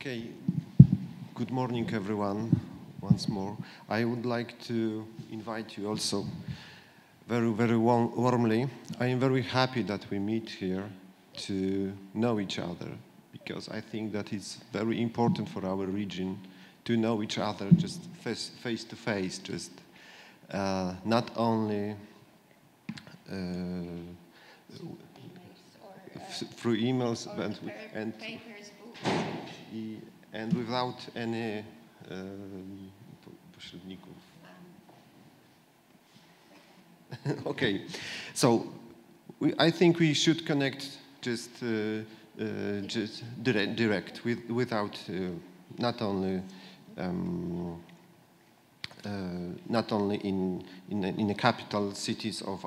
Okay, good morning everyone, once more. I would like to invite you also very warmly. I am very happy that we meet here to know each other, because I think that it's very important for our region to know each other just face to face, just not only through emails and without any pośredników. Okay, so I think we should connect just direct without not only in the capital cities of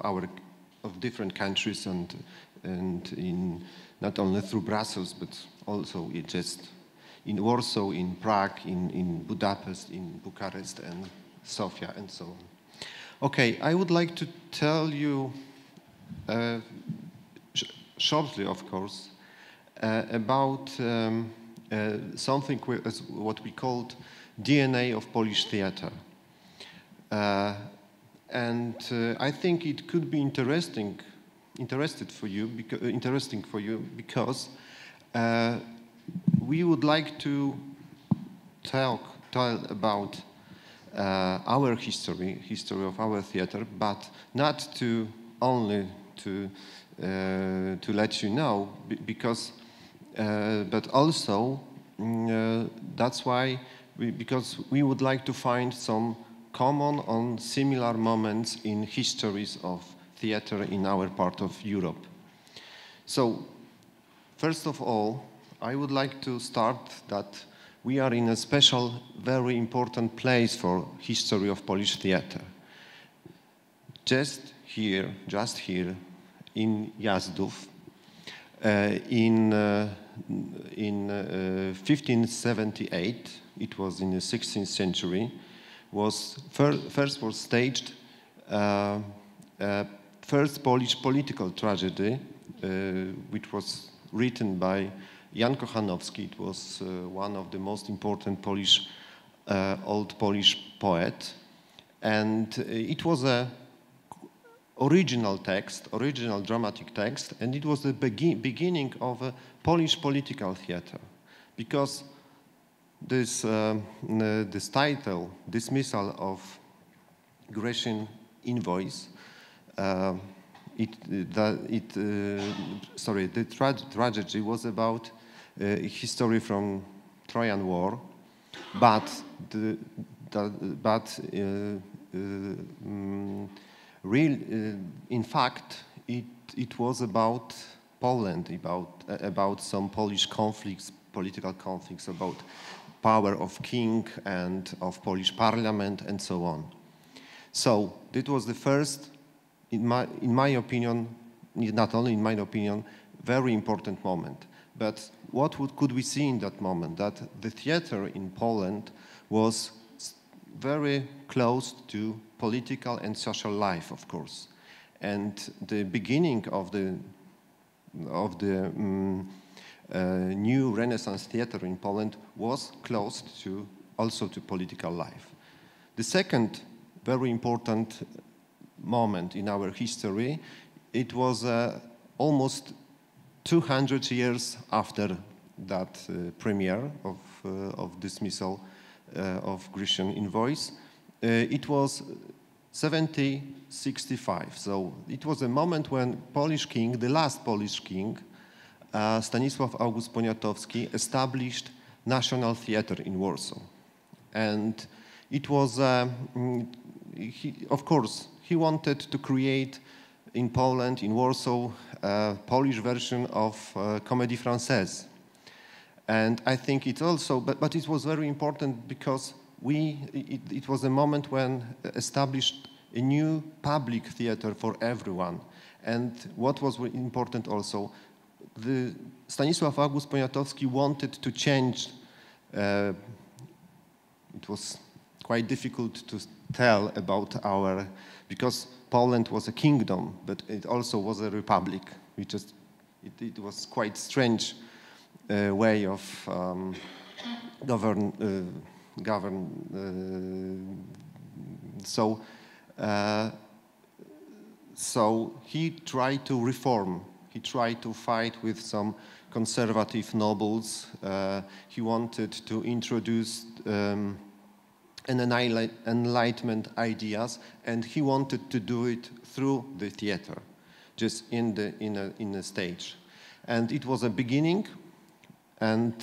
different countries and in not only through Brussels but also just in Warsaw, in Prague, in Budapest, in Bucharest and Sofia and so on. Okay, I would like to tell you shortly, of course, about something what we called DNA of Polish theater. And I think it could be interesting for you because we would like to tell about our history of our theater, but not to only to let you know, because but also that's why because we would like to find some common and similar moments in histories of theater in our part of Europe. So first of all, I would like to start that we are in a special, very important place for history of Polish theater. Just here in Jazdów, in 1578, it was in the 16th century, first was staged first Polish political tragedy, which was written by Jan Kochanowski. It was one of the most important old Polish poet, and it was a original dramatic text, and it was the beginning of a Polish political theater, because this title, Dismissal of Grecian Invoice, the tragedy was about history from Trojan War, but in fact it was about Poland, about some Polish conflicts, political conflicts, about power of king and of Polish parliament and so on. So it was the first, in my opinion, not only in my opinion, very important moment. But what could we see in that moment? That the theater in Poland was very close to political and social life, of course. And the beginning of the new Renaissance theater in Poland was close also to political life. The second very important moment in our history, it was almost 200 years after that premiere of Dismissal of Grecian Invoice. It was 1765, so it was a moment when Polish king, the last Polish king, Stanisław August Poniatowski, established National Theatre in Warsaw. And it was, of course, he wanted to create in Poland, in Warsaw, a Polish version of Comédie Française. And I think it also, but it was very important because it was a moment when established a new public theater for everyone. And what was important also, Stanisław August Poniatowski wanted to change, it was quite difficult to tell about because Poland was a kingdom, but it also was a republic. It was quite strange way of So he tried to reform. He tried to fight with some conservative nobles. He wanted to introduce Enlightenment ideas, and he wanted to do it through the theater, just in a stage. And it was a beginning, and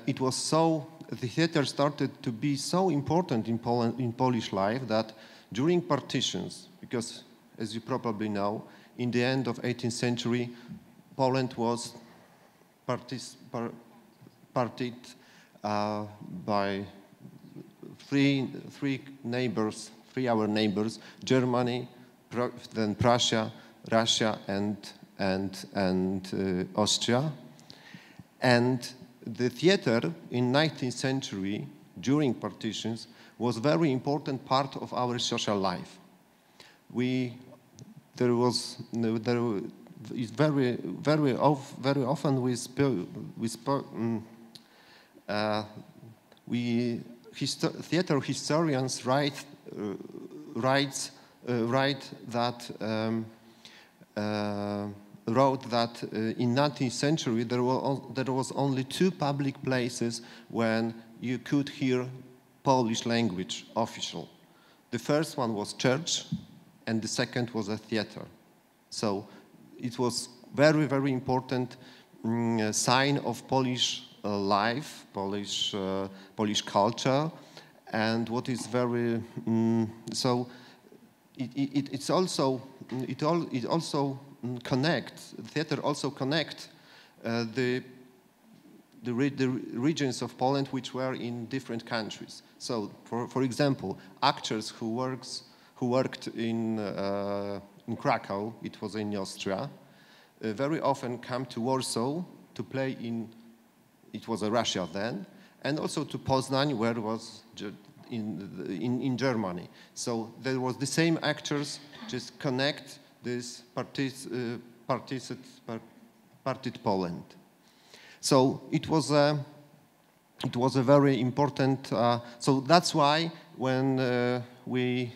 it was so. The theater started to be so important in Poland, in Polish life, that during partitions, because as you probably know, in the end of 18th century, Poland was partied by three our neighbors: Germany, then Prussia, Russia, and Austria. And the theater in 19th century, during partitions, was a very important part of our social life. Very often theater historians write that in 19th century there was only two public places when you could hear Polish language official. The first one was church, and the second was a theater. So it was very, very important sign of Polish life, Polish culture, and what is very so it also connects. Theater also connect the regions of Poland which were in different countries. So, for example, actors who worked in Krakow, it was in Austria, very often come to Warsaw to play in, it was Russia then, and also to Poznań, where it was in Germany. So there was the same actors, just connect this partied Poland. So it was a very important. So that's why when we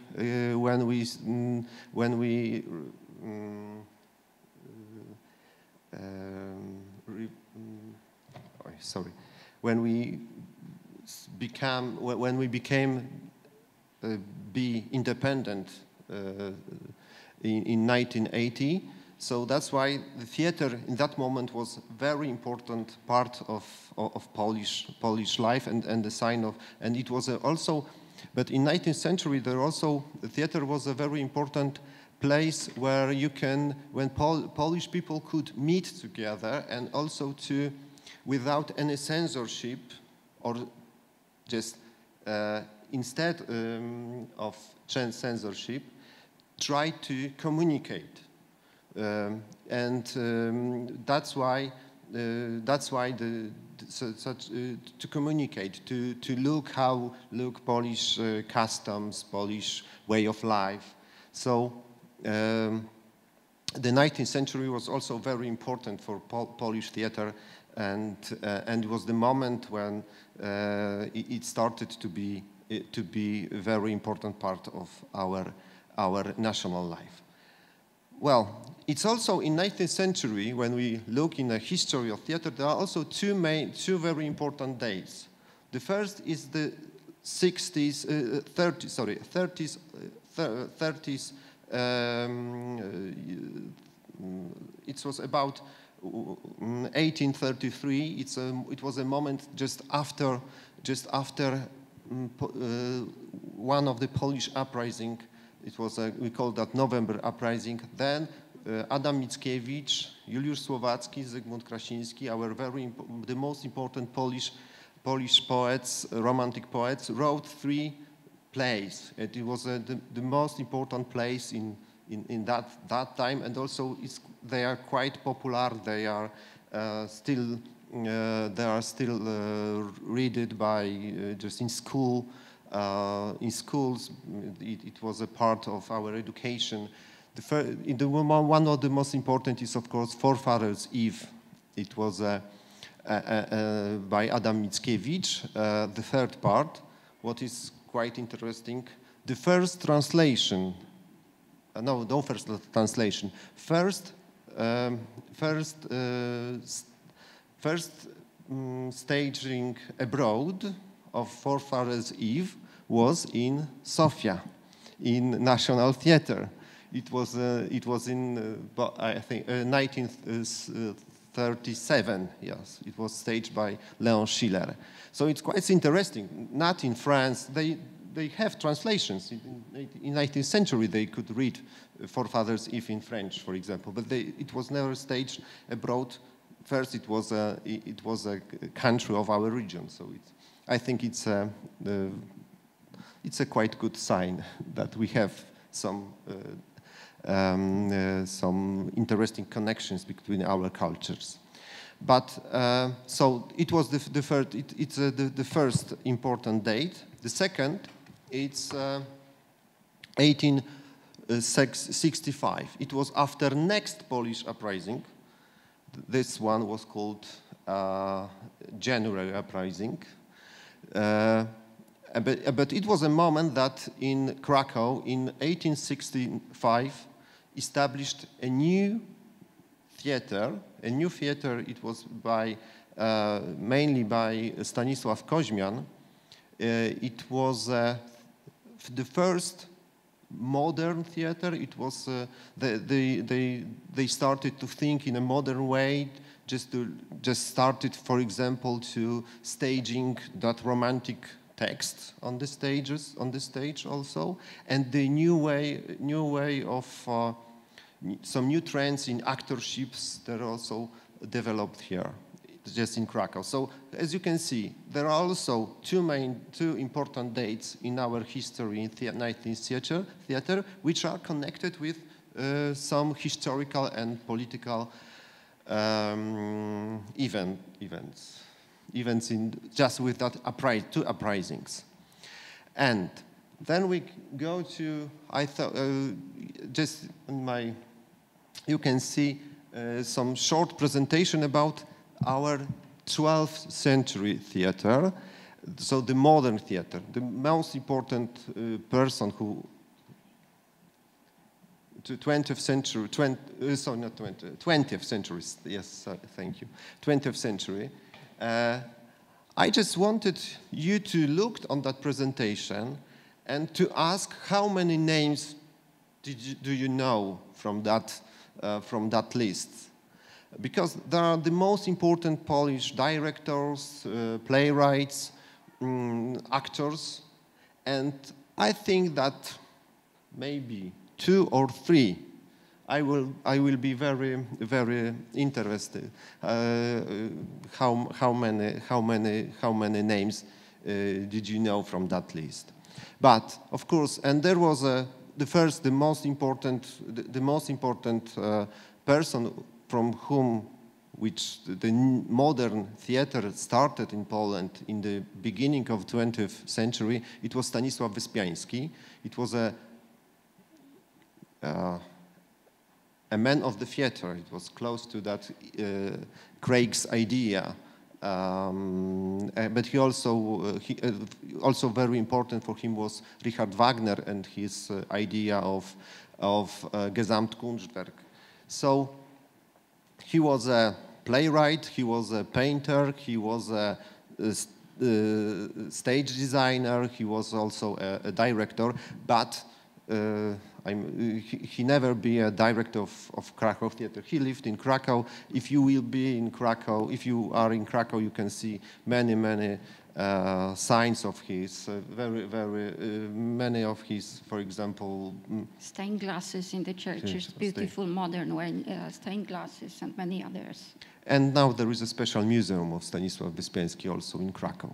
became be independent in 1980. So that's why the theater in that moment was very important part of Polish life and the sign of, and it was also, but in 19th century there also, the theater was a very important place where Polish people could meet together, and also to, without any censorship, or just instead of censorship, try to communicate. That's why to communicate, to look Polish customs, Polish way of life. So the 19th century was also very important for Polish theater, and it was the moment when it started to be a very important part of our national life. Well, it's also in 19th century, when we look in the history of theater, there are also two very important dates. The first is the 30s. It was about 1833. It was a moment just after one of the Polish uprising. It was we call that November uprising. Then Adam Mickiewicz, Juliusz Słowacki, Zygmunt Krasiński, the most important Polish poets, romantic poets, wrote 3 plays. It was the most important plays in that time, and also they are quite popular. They are still read by just in school. In schools, it was a part of our education. One of the most important is, of course, Forefathers' Eve. It was by Adam Mickiewicz. The third part, what is quite interesting, the first translation, no first translation, first staging abroad of Forefathers' Eve was in Sofia, in National Theatre. It was in, I think, 1937, yes. It was staged by Leon Schiller. So it's quite interesting. Not in France, they have translations. In 19th century, they could read Forefathers' Eve in French, for example, but it was never staged abroad. First, it was a country of our region. So I think it's a quite good sign that we have some interesting connections between our cultures. But so it was the first. It's the first important date. The second, it's 1865. It was after next Polish uprising. This one was called January uprising. But it was a moment that in Krakow, in 1865, established a new theater. A new theater, it was mainly by Stanisław Koźmian. It was the first modern theater. It was they started to think in a modern way. Just started, for example, to staging that romantic text on the stage also, and the new way of some new trends in actorships that are also developed here, just in Krakow. So as you can see, there are also two important dates in our history in 19th theater, which are connected with some historical and political events in just with that two uprisings. And then we go to, just in my, you can see some short presentation about our 12th century theater, so the modern theater. The most important person who 20th century, 20th century, yes, thank you, 20th century. I just wanted you to look on that presentation and to ask how many names do you know from that list? Because there are the most important Polish directors, playwrights, actors, and I think that maybe 2 or 3. I will be very, very interested. How many names did you know from that list? But of course, and there was the most important person from whom the modern theater started in Poland in the beginning of 20th century. It was Stanisław Wyspiański. It was a man of the theater. It was close to that Craig's idea, but he also very important for him was Richard Wagner and his idea of Gesamtkunstwerk. So he was a playwright, he was a painter, he was a stage designer, he was also a director, but he never be a director of Krakow Theater. He lived in Krakow. If you will be in Krakow, if you are in Krakow, you can see many signs of his, many of his, for example... Stained glasses in the churches, beautiful modern stained glasses and many others. And now there is a special museum of Stanisław Wyspiański also in Krakow.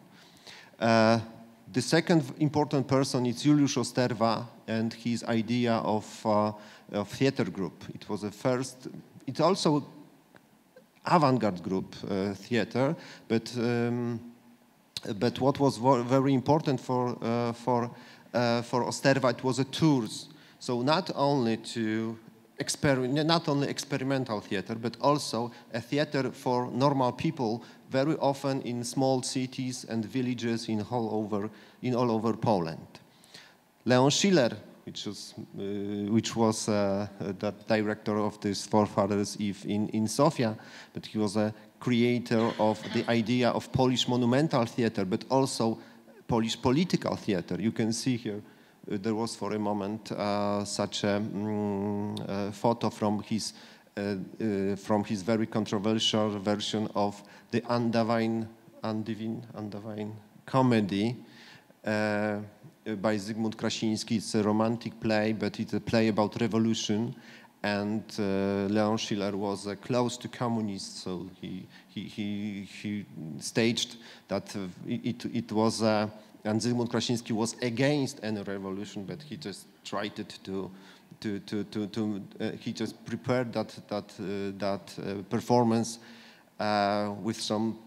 The second important person is Juliusz Osterwa and his idea of theater group. It was the first, it's also avant-garde group theater, but what was very important for Osterwa, it was a tours. So not only to not only experimental theater, but also a theater for normal people, very often in small cities and villages all over Poland. Leon Schiller, which was the director of this Forefathers Eve in Sofia, but he was a creator of the idea of Polish monumental theater, but also Polish political theater. You can see here, there was for a moment such a photo from his very controversial version of the Undivine comedy by Zygmunt Krasiński. It's a romantic play, but it's a play about revolution. And Leon Schiller was close to communists, so he staged that it was. And Zygmunt Krasiński was against any revolution, but he just tried he just prepared that performance with some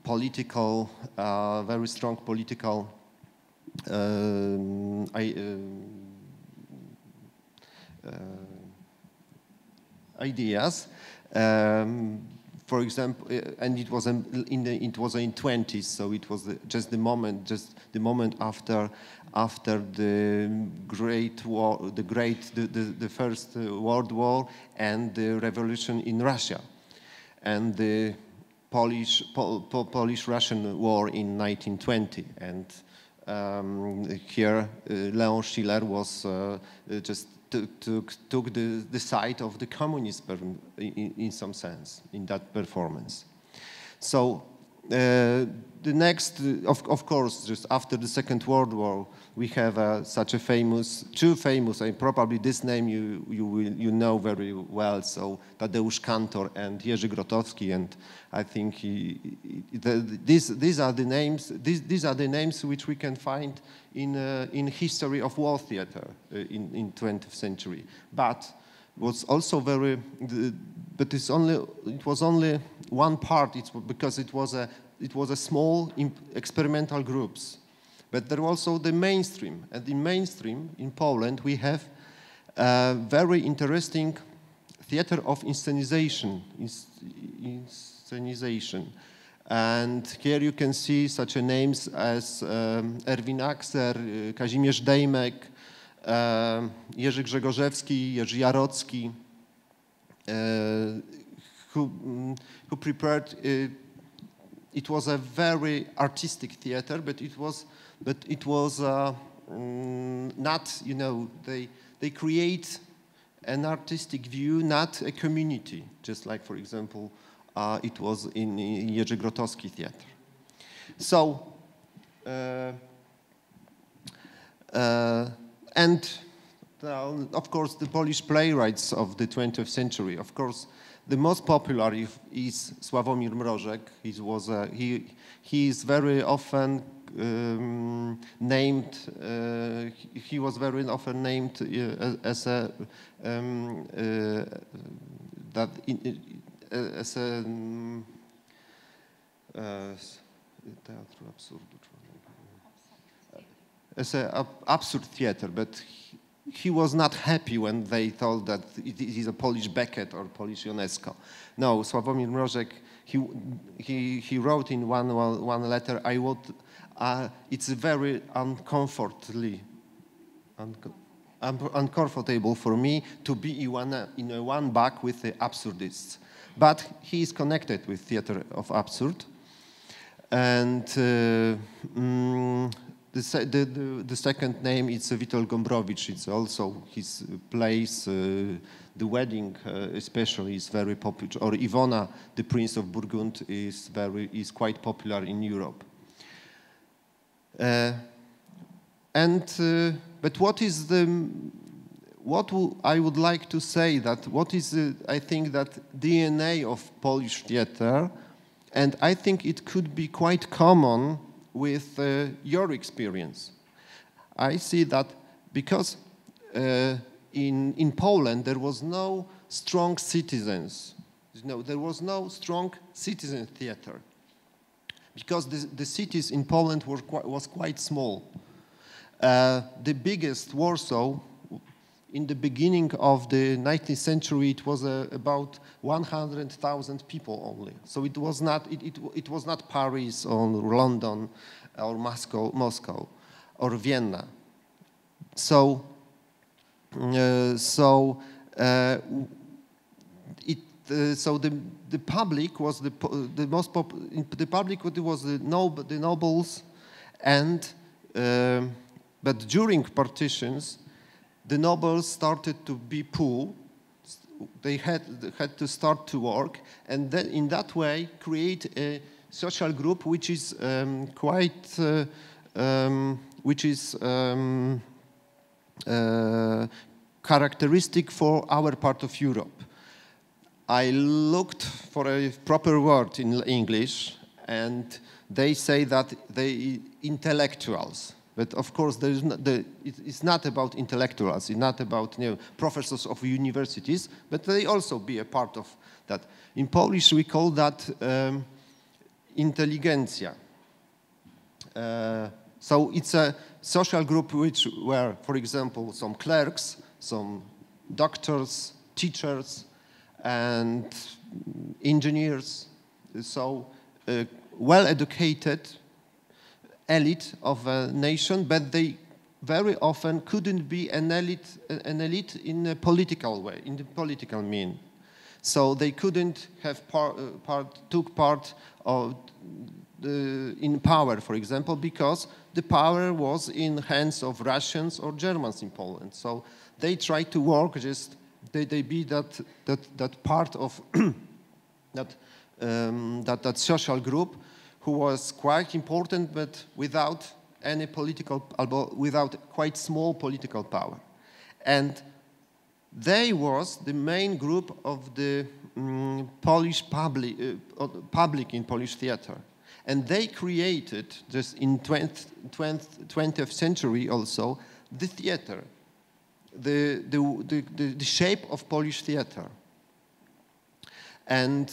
political, very strong political ideas. For example, and it was in 20s, so it was just the moment after the Great War, the First World War, and the revolution in Russia, and the Polish-Russian War in 1920, and here Leon Schiller was just took the side of the communists in some sense in that performance. So the next, of course, just after the Second World War, we have such a two famous, and probably this name you know very well. So Tadeusz Kantor and Jerzy Grotowski, and I think these are the names. These are the names which we can find in history of war theater in 20th century. But was also but it was only one part. Because it was a small experimental groups. But there was also the mainstream. And in mainstream, in Poland, we have a very interesting theater of inscenization. And here you can see such names as Erwin Akser, Kazimierz Dejmek, Jerzy Grzegorzewski, Jerzy Jarocki, who prepared. It was a very artistic theater, but it was not. They create an artistic view, not a community. Just like, for example, it was in Jerzy Grotowski theater. So. And of course, the Polish playwrights of the 20th century. Of course, the most popular is Sławomir Mrożek. He is very often named. He was very often named as a teatru absurdu. As an absurd theater, but he was not happy when they thought that it is a Polish Beckett or Polish Ionesco. No, Sławomir Mrożek, he wrote in one letter, it's very uncomfortable for me to be in one bag with the absurdists. But he is connected with theater of absurd. And the second name is Witold Gombrowicz. It's also his plays, The Wedding especially is very popular. Or Iwona, the Prince of Burgund, is quite popular in Europe. But what I would like to say that I think that DNA of Polish theater, and I think it could be quite common with your experience. I see that because in Poland there was no strong citizens. There was no strong citizen theater because the cities in Poland was quite small. The biggest, Warsaw, in the beginning of the 19th century, it was about 100,000 people only. So it was not Paris or London or Moscow or Vienna. So the public was the public was the nobles, and but during partitions, the nobles started to be poor. They had to start to work, and then in that way create a social group which is characteristic for our part of Europe. I looked for a proper word in English, and they say that they intellectuals. But of course, it's not about intellectuals. It's not about professors of universities, but they also be a part of that. In Polish, we call that inteligencja. So it's a social group where, for example, some clerks, some doctors, teachers, and engineers, so well-educated elite of a nation, but they very often couldn't be an elite in a political way, in the political mean. So they couldn't have took part of in power, for example, because the power was in hands of Russians or Germans in Poland. So they tried to work just they be that part of that social group who was quite important, but without any political, without quite small political power. And they was the main group of the Polish public in Polish theater. And they created, just in 20th century also, the theater, the shape of Polish theater. And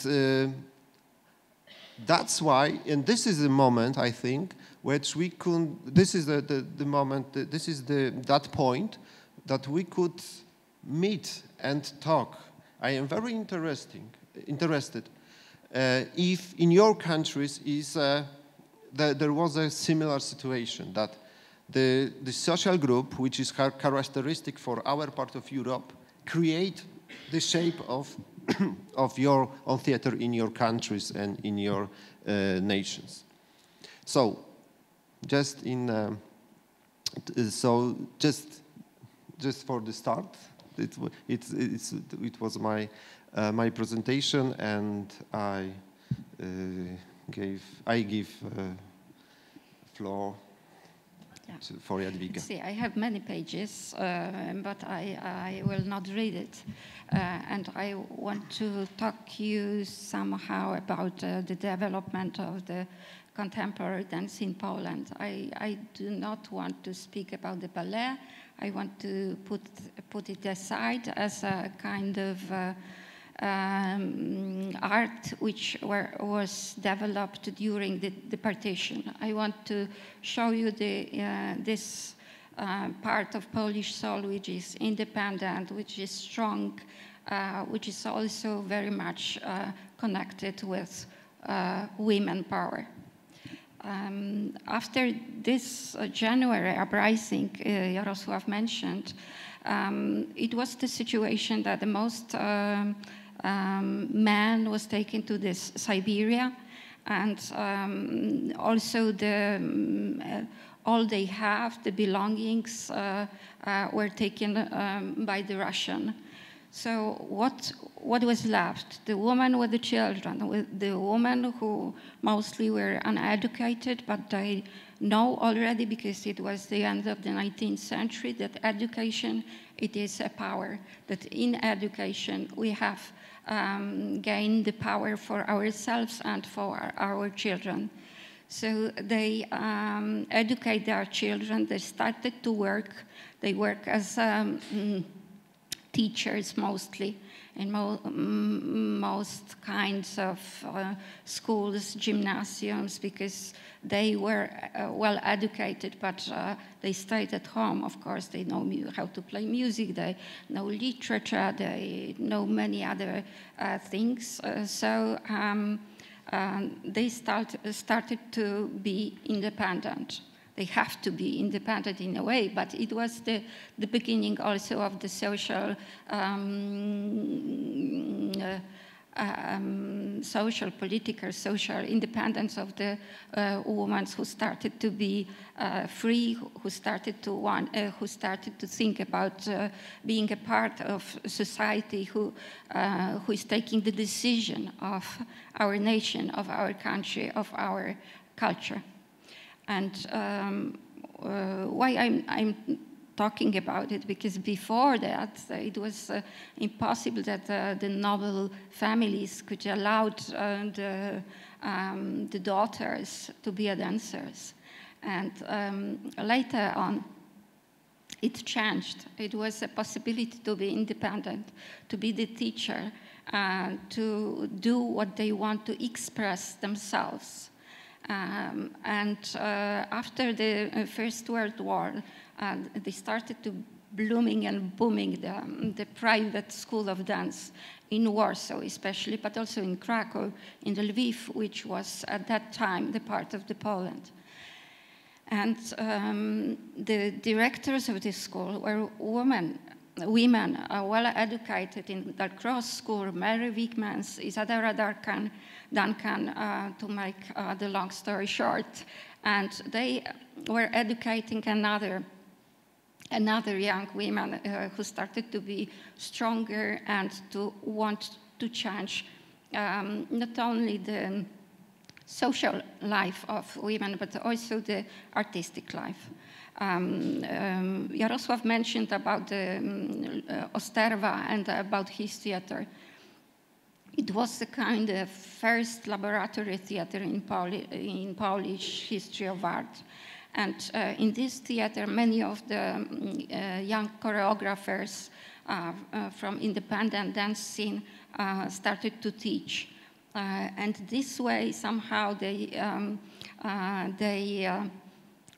that's why, and this is the moment, I think, which we could, this is the moment, this is that point that we could meet and talk. I am very interested if in your countries there was a similar situation, that the social group, which is characteristic for our part of Europe, create the shape of of your own theater in your countries and in your nations. So, just for the start, it was my presentation, and I give floor for Jadwiga. See, I have many pages, but I will not read it. And I want to talk to you somehow about the development of the contemporary dance in Poland. I do not want to speak about the ballet. I want to put it aside as a kind of art which was developed during the partition. I want to show you this part of Polish soul which is independent, which is strong, which is also very much connected with women power. After this January uprising Jarosław mentioned, it was the situation that the most men was taken to this Siberia, and also all they have, the belongings, were taken by the Russian. So what was left? The woman with the children, the women who mostly were uneducated, but they know already, because it was the end of the 19th century, that education, it is a power, that in education we have gained the power for ourselves and for our children. So they educate their children, they started to work, they work as teachers mostly, in most kinds of schools, gymnasiums, because they were well educated, but they stayed at home. Of course, they know how to play music, they know literature, they know many other things. So they started to be independent. They have to be independent in a way, but it was the beginning also of the social, political, social independence of the women who started to be free, who started to think about being a part of society, who is taking the decision of our nation, of our country, of our culture. And why I'm talking about it, because before that, it was impossible that the noble families could allow the daughters to be dancers. And later on, it changed. It was a possibility to be independent, to be the teacher, to do what they want, to express themselves. And after the First World War, they started to blooming and booming the private school of dance in Warsaw especially, but also in Krakow, in Lviv, which was at that time the part of the Poland. And the directors of this school were women well educated in the Cross School, Mary Wigmans, Isadora Duncan, to make the long story short. And they were educating another young women who started to be stronger and to want to change not only the social life of women, but also the artistic life. Jarosław mentioned about the Osterwa and about his theater. It was the kind of first laboratory theater in Polish history of art. And in this theater, many of the young choreographers from independent dance scene started to teach. And this way, somehow, they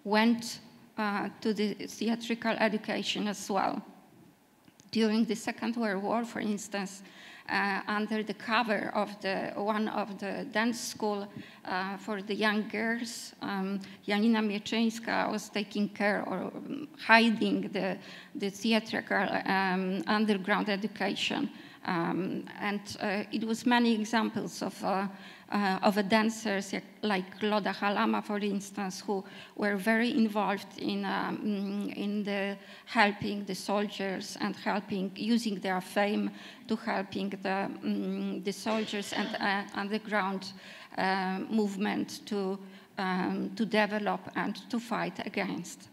went to the theatrical education as well. During the Second World War, for instance, under the cover of one of the dance school for the young girls, Janina Mieczyńska was taking care or hiding the theatrical underground education. And it was many examples of dancers like Kloda Halama, for instance, who were very involved in the helping the soldiers and using their fame to helping the soldiers and underground movement to develop and to fight against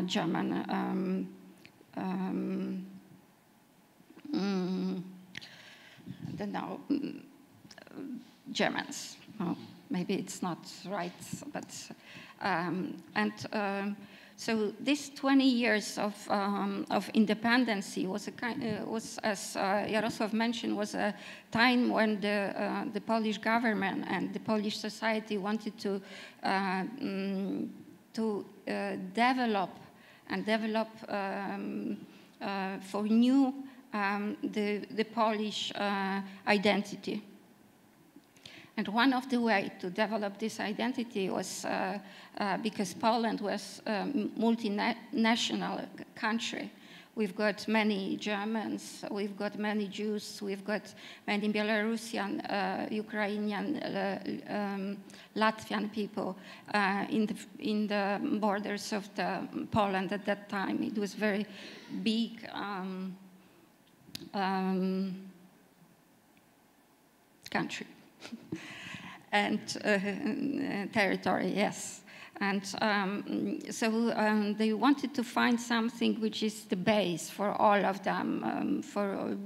German. I don't know, Germans. Oh, maybe it's not right, but so this 20 years of independence was as Jarosław mentioned, was a time when the Polish government and the Polish society wanted to develop for new the Polish identity. And one of the ways to develop this identity was because Poland was a multinational country. We've got many Germans, we've got many Jews, we've got many Belarusian, Ukrainian, Latvian people in the borders of Poland at that time. It was very big country and territory, yes. And so they wanted to find something which is the base for all of them, for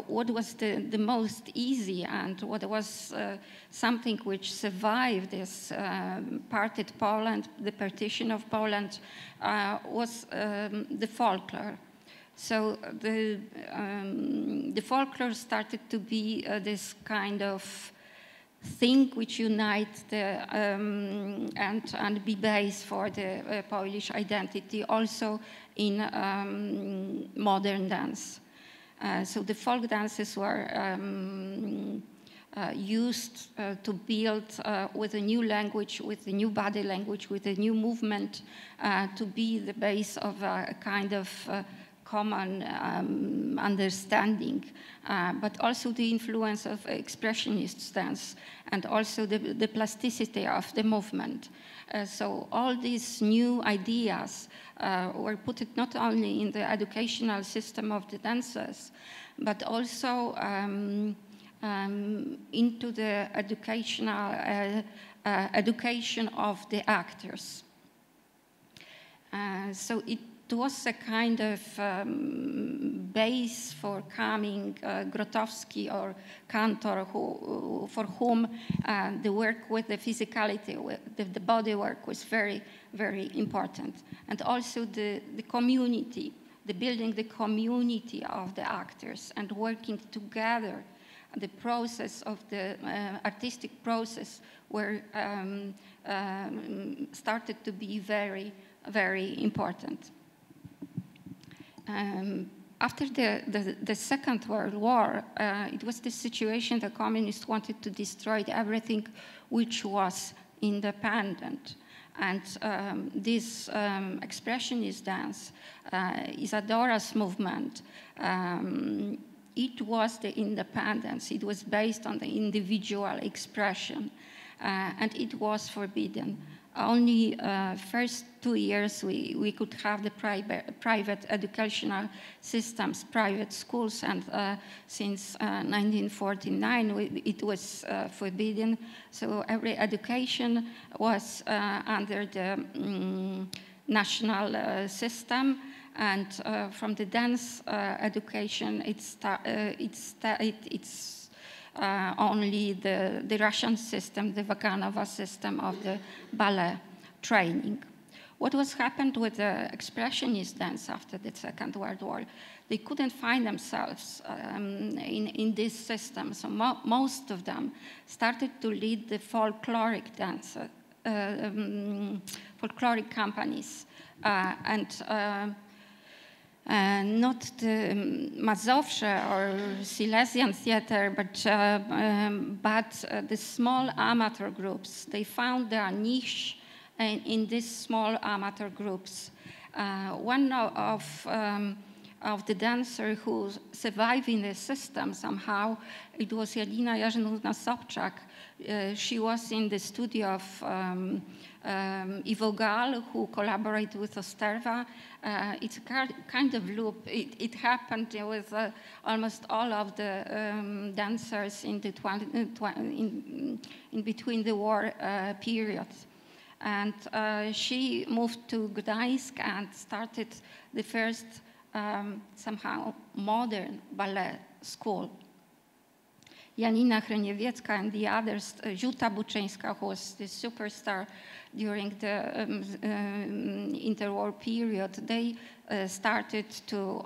what was the most easy and what was something which survived this parted Poland, the partition of Poland, was the folklore. So the folklore started to be this kind of thing which unites the and be base for the Polish identity, also in modern dance. So the folk dances were used to build with a new language, with a new body language, with a new movement, to be the base of a kind of common understanding, but also the influence of expressionist dance and also the plasticity of the movement. So all these new ideas were put not only in the educational system of the dancers, but also into the educational education of the actors. So it was a kind of base for coming Grotowski or Cantor, for whom the work with the physicality, with the body work was very, very important. And also the community, the building the community of the actors and working together. The process of the artistic process were started to be very, very important. After the Second World War, it was the situation the communists wanted to destroy everything which was independent. And this expressionist dance, Isadora's movement, it was the independence. It was based on the individual expression, and it was forbidden. Only first 2 years we could have the private educational systems, private schools, and since 1949 it was forbidden. So every education was under the national system, and from the dance education it's only the Russian system, the Vaganova system of the ballet training. What was happened with the expressionist dance after the Second World War? They couldn't find themselves in this system, so most of them started to lead the folkloric dance, folkloric companies, not the Mazowsze or Silesian theater, but the small amateur groups. They found their niche in these small amateur groups. One of the dancers who survived in the system somehow, it was Janina Jarzynówna-Sobczak. She was in the studio of Ivo Gal, who collaborated with Osterva. It's a kind of loop. It happened with almost all of the dancers in between the war periods. And she moved to Gdańsk and started the first somehow modern ballet school. Janina Hryniewiecka and the others, Ziuta Buczyńska, who was the superstar during the interwar period, they started to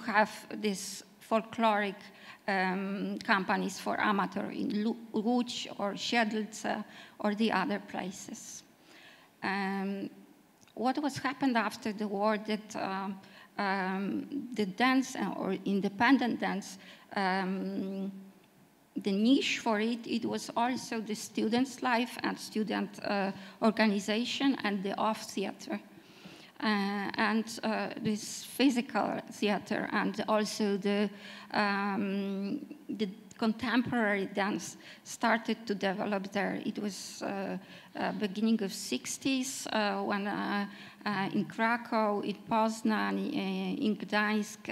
have these folkloric companies for amateur in Łódź or Siedlce or the other places. What was happened after the war that the dance or independent dance, the niche for it was also the students' life and student organization and the off theater. And this physical theater and also the contemporary dance started to develop there. It was beginning of 60s when in Krakow, in Poznan, in Gdańsk,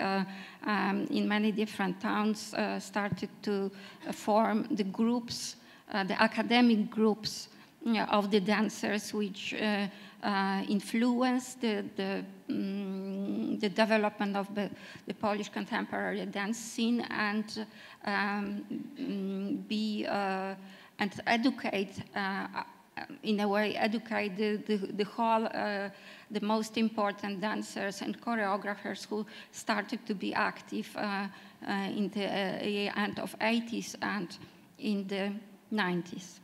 in many different towns started to form the groups, the academic groups of the dancers, which influenced the development of the Polish contemporary dance scene and educate in a way, educate the whole, the most important dancers and choreographers who started to be active in the end of 80s and in the 90s.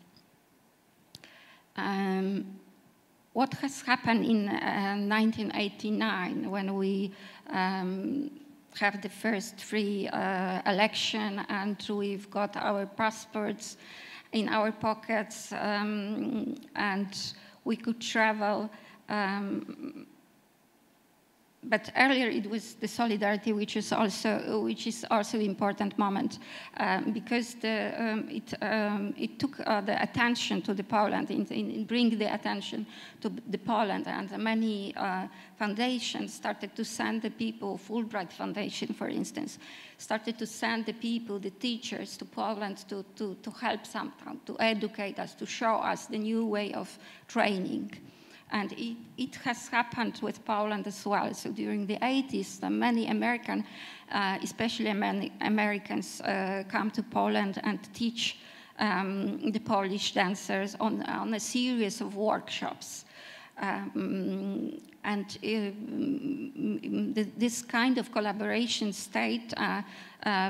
What has happened in 1989 when we have the first free election and we've got our passports in our pockets and we could travel. But earlier it was the solidarity, which is also important moment because it took the attention to the Poland, bring the attention to the Poland, and many foundations started to send the people. Fulbright Foundation, for instance, started to send the people, the teachers, to Poland to help somehow, to educate us, to show us the new way of training. And it has happened with Poland as well. So during the 80s, many Americans, especially Americans, come to Poland and teach the Polish dancers on a series of workshops. This kind of collaboration stayed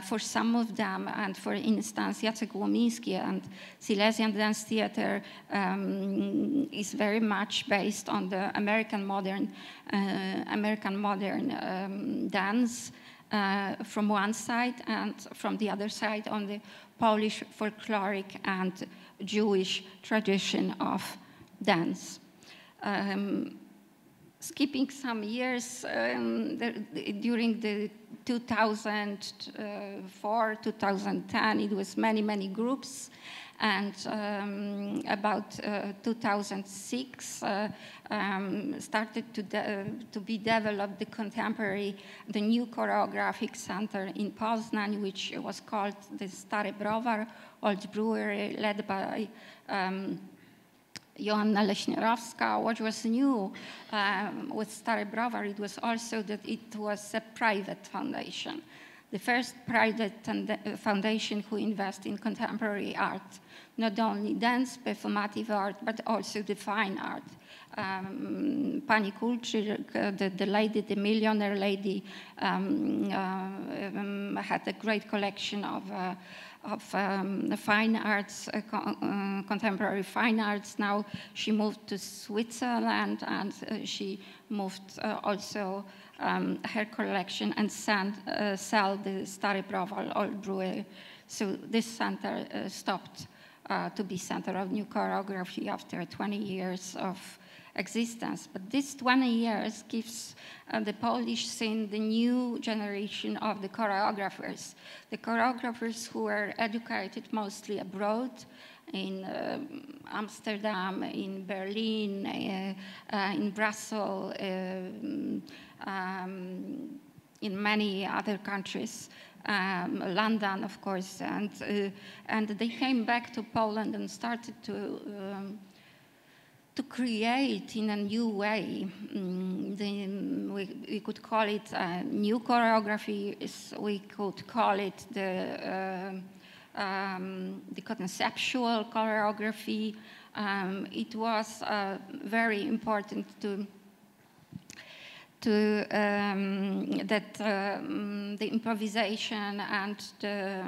for some of them, and for instance, Jacek Łomiński and Silesian Dance Theater is very much based on the American modern dance from one side, and from the other side on the Polish folkloric and Jewish tradition of dance. Skipping some years, during the 2004, 2010, it was many groups. And about 2006, started to be developed the new choreographic center in Poznań, which was called the Stary Browar, Old Brewery, led by Joanna Leśnierowska. What was new with Stary Browar, it was also that it was a private foundation, the first private foundation who invests in contemporary art, not only dance, performative art, but also the fine art. Pani Kulczyk, the lady, the millionaire lady, had a great collection of fine arts, contemporary fine arts. Now she moved to Switzerland, and she moved also her collection and sell the Stary Browar Old Brewery. So this center stopped to be center of new choreography after 20 years of existence. But this 20 years gives the Polish scene the new generation of the choreographers who were educated mostly abroad, in Amsterdam, in Berlin, in Brussels, in many other countries, London, of course, and they came back to Poland and started to create in a new way. We could call it new choreography. We could call it the conceptual choreography. It was very important that the improvisation and the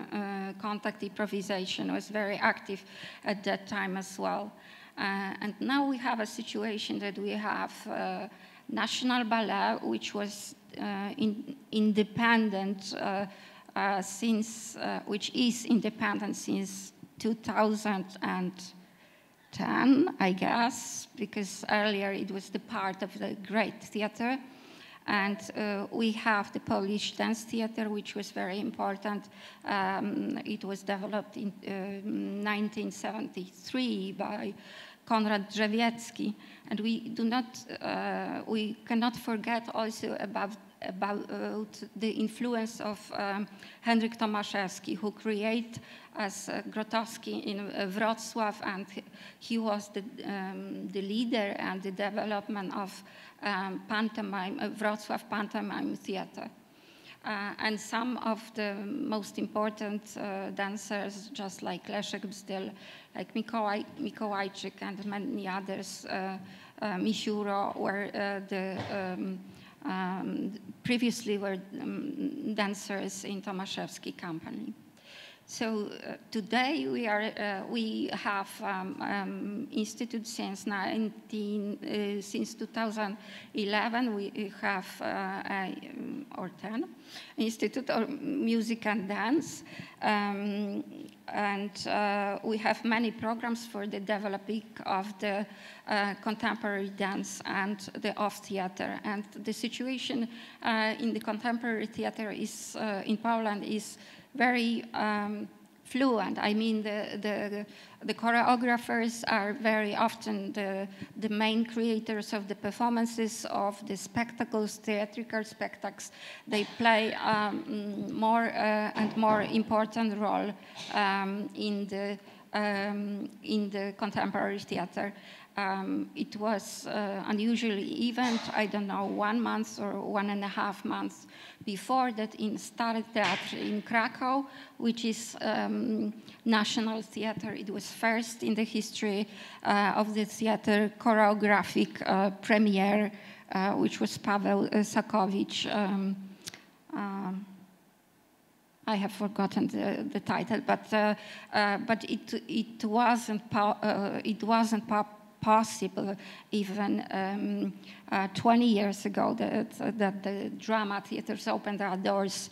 contact improvisation was very active at that time as well. And now we have a situation that we have National Ballet, which was independent which is independent since 2010, I guess, because earlier it was the part of the Great Theater. And we have the Polish Dance Theater, which was very important. It was developed in 1973 by Konrad Drzewiecki. And we cannot forget also about the influence of Henryk Tomaszewski, who created as Grotowski in Wrocław, and he was the leader and the development of pantomime, Wrocław Pantomime Theater. And some of the most important dancers, just like Leszek Bzdyl, like Mikołajczyk and many others, Misiuro, were previously were dancers in Tomaszewski company. So today we have institute since 2011. We have or 10 Institute of Music and Dance, and we have many programs for the developing of the contemporary dance and the off theater. And the situation in the contemporary theater is in Poland is very fluent. I mean, the choreographers are very often the main creators of the performances, of the spectacles, theatrical spectacles. They play more and more important role in the contemporary theater. It was unusual event, I don't know, 1 month or 1.5 months before that in Stary Teatr in Krakow, which is national theater. It was first in the history of the theater choreographic premiere, which was Paweł Sakowicz. I have forgotten the title, but it wasn't possible even 20 years ago that the drama theaters opened their doors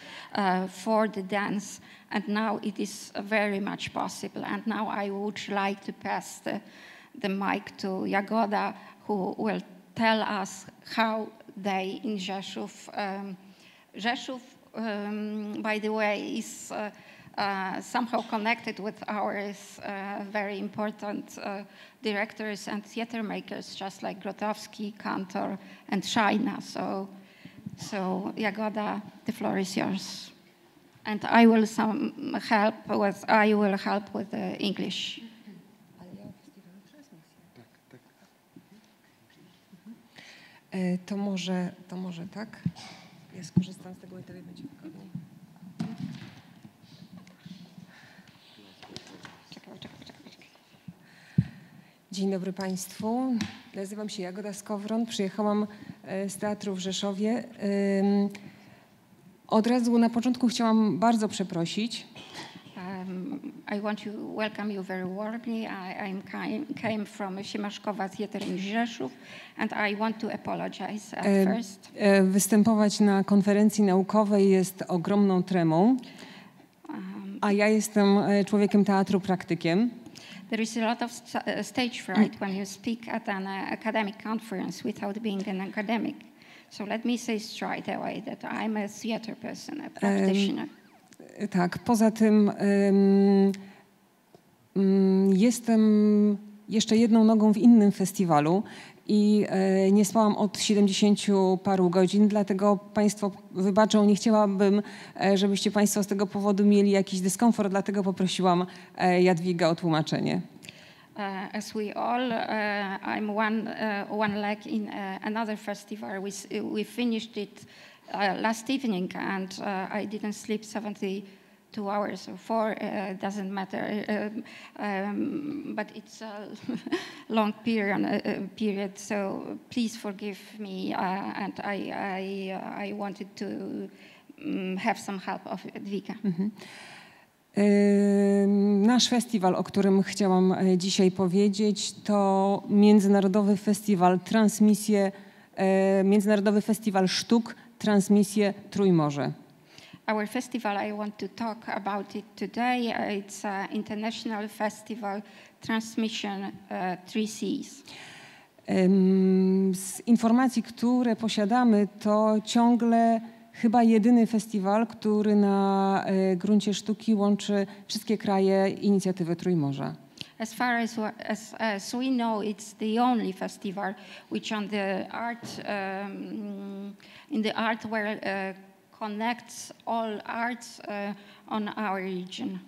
for the dance, and now it is very much possible. And now I would like to pass the mic to Jagoda, who will tell us how they in Rzeszów. Rzeszów, by the way, is somehow connected with our very important directors and theater makers, just like Grotowski, Kantor, and Szajna. So Jagoda, the floor is yours, and I will help with the English. To może tak. Ja skorzystam z tego i tobie będzie wygodniej. Dzień dobry Państwu. Nazywam się Jagoda Skowron. Przyjechałam z teatru w Rzeszowie. Od razu na początku chciałam bardzo przeprosić. I want to welcome you very warmly. I came from Siemaszkowa Theater in Rzeszów, and I want to apologize at first. Występować na konferencji naukowej jest ogromną tremą, a ja jestem człowiekiem teatru, praktykiem. There is a lot of stage fright when you speak at an academic conference without being an academic. So let me say straight away that I'm a theater person, a practitioner. Tak, poza tym jestem jeszcze jedną nogą w innym festiwalu i nie spałam od 70 paru godzin, dlatego Państwo wybaczą, nie chciałabym, żebyście Państwo z tego powodu mieli jakiś dyskomfort, dlatego poprosiłam Jadwigę o tłumaczenie. As we all, I'm one leg in another festival. We finished it last evening, and I didn't sleep 72 hours or 4, doesn't matter, but it's a long period, so please forgive me, and I wanted to have some help of Jadwiga. Nasz festiwal, o którym chciałam dzisiaj powiedzieć, to Międzynarodowy Festiwal Sztuk, transmisje Trójmorze. Our festival, I want to talk about it today. It's an international festival transmission, 3 Cs. Z informacji, które posiadamy, to ciągle chyba jedyny festiwal, który na gruncie sztuki łączy wszystkie kraje inicjatywy Trójmorza. As far as we know, it's the only festival which on the art, in the art where connects all arts on our region.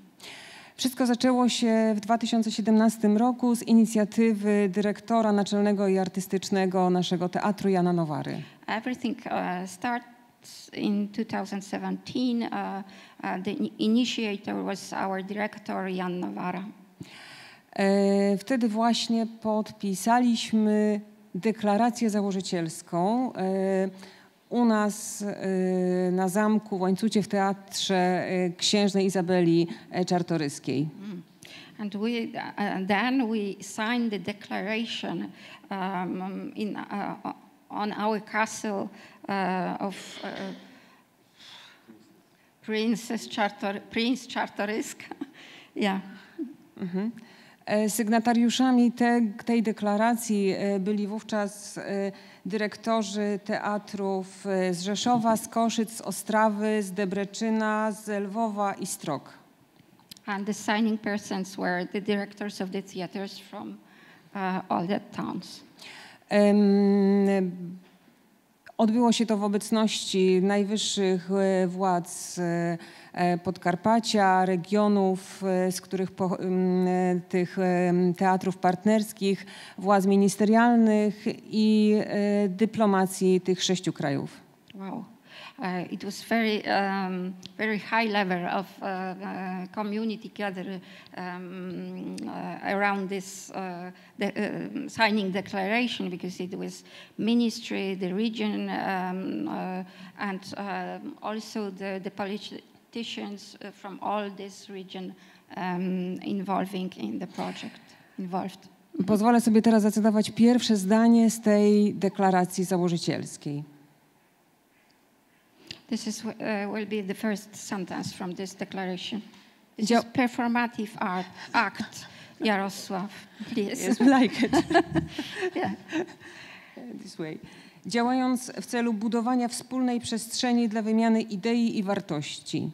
Wszystko zaczęło się w 2017 roku z inicjatywy dyrektora naczelnego i artystycznego naszego teatru Jana Nowary. Everything started in 2017. The initiator was our director, Jan Nowara. Wtedy właśnie podpisaliśmy deklarację założycielską u nas na zamku w Łańcucie w Teatrze Księżnej Izabeli Czartoryskiej. And then we signed the declaration on our castle of Prince Czartoryska. Yeah. Sygnatariuszami tej deklaracji byli wówczas dyrektorzy teatrów z Rzeszowa, z Koszyc, z Ostrawy, z Debreczyna, z Lwowa i Strok. And the signing persons were the directors of the theaters from all the towns. Odbyło się to w obecności najwyższych władz Podkarpacia, regionów, z których tych teatrów partnerskich, władz ministerialnych i dyplomacji tych 6 krajów. Wow. It was very high level of community gathered around this signing declaration, because it was ministry, the region, and also the politicians from all this region involving in the project. Pozwolę sobie teraz zacytować pierwsze zdanie z tej deklaracji założycielskiej. This will be the first sentence from this declaration. This is performative act, Jarosław, please. Yes, we like it. Yeah. This way. Działając w celu budowania wspólnej przestrzeni dla wymiany idei i wartości.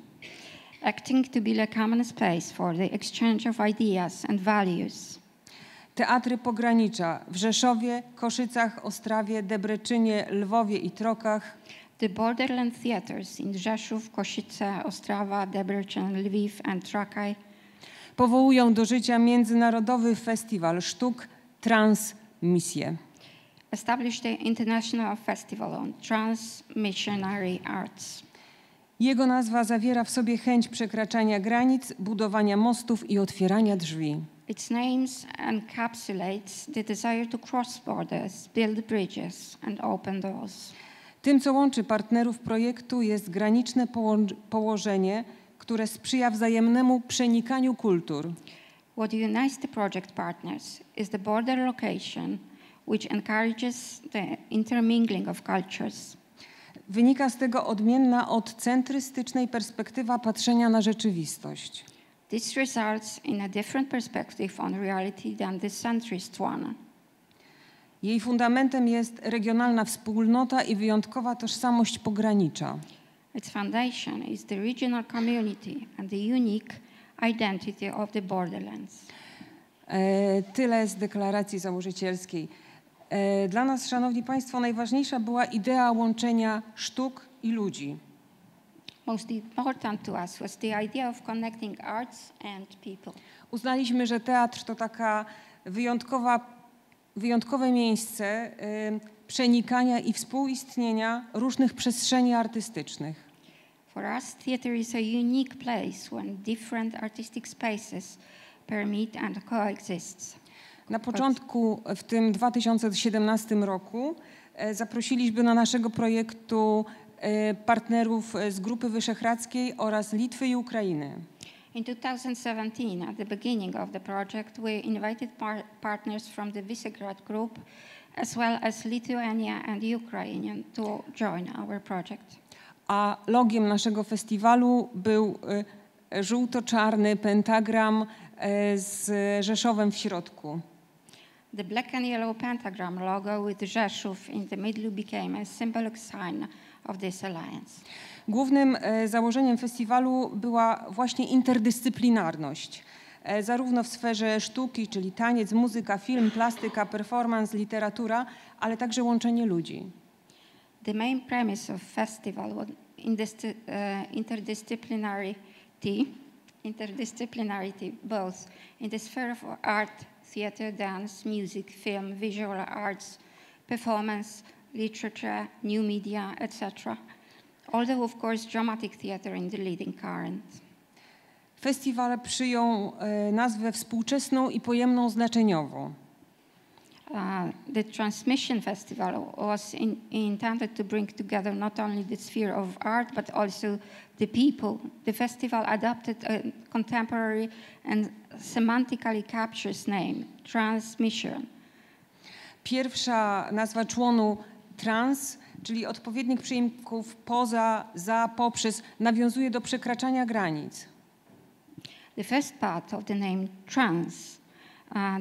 Acting to build a common space for the exchange of ideas and values. Teatry pogranicza w Rzeszowie, Koszycach, Ostrawie, Debreczynie, Lwowie i Trokach. The borderland theaters in Rzeszów, Kosice, Ostrawa, Debrecen, Lviv and Trakai powołują do życia Międzynarodowy Festiwal Sztuk Transmisje. Established the International Festival on Transmissionary Arts. Jego nazwa zawiera w sobie chęć przekraczania granic, budowania mostów i otwierania drzwi. Its names encapsulates the desire to cross borders, build bridges and open doors. Tym, co łączy partnerów projektu, jest graniczne położenie, które sprzyja wzajemnemu przenikaniu kultur. What unites the project partners is the border location, which encourages the intermingling of cultures. Wynika z tego odmienna od centrystycznej perspektywa patrzenia na rzeczywistość. This results in a different perspective on reality than the centrist one. Jej fundamentem jest regionalna wspólnota i wyjątkowa tożsamość pogranicza. Its foundation is the regional community and the unique identity of the borderlands. Tyle z deklaracji założycielskiej. Dla nas, szanowni państwo, najważniejsza była idea łączenia sztuk i ludzi. Most important to us was the idea of connecting arts and people. Uznaliśmy, że teatr to taka wyjątkowe miejsce przenikania i współistnienia różnych przestrzeni artystycznych. For us, theater is a unique place when different artistic spaces permeate and coexist. Na początku, w tym 2017 roku, zaprosiliśmy do naszego projektu partnerów z Grupy Wyszehradzkiej oraz Litwy i Ukrainy. In 2017, at the beginning of the project, we invited partners from the Visegrad Group, as well as Lithuania and Ukraine, to join our project. A logiem naszego festiwalu był żółto-czarny pentagram z Rzeszowem w środku. The black and yellow pentagram logo with Rzeszów in the middle became a symbolic sign of this alliance. Głównym założeniem festiwalu była właśnie interdyscyplinarność, zarówno w sferze sztuki, czyli taniec, muzyka, film, plastyka, performance, literatura, ale także łączenie ludzi. The main premise of festival was interdisciplinarity both in the sphere of art, theater, dance, music, film, visual arts, performance, literature, new media, etc. Although, of course, dramatic theater in the leading current. Festiwal przyjął nazwę współczesną i pojemną znaczeniowo. The Transmission Festival was intended to bring together not only the sphere of art, but also the people. The festival adopted a contemporary and semantically captures name, Transmission. Pierwsza nazwa członu trans, czyli odpowiednik przyimków poza, za, poprzez, nawiązuje do przekraczania granic. The first part of the name trans,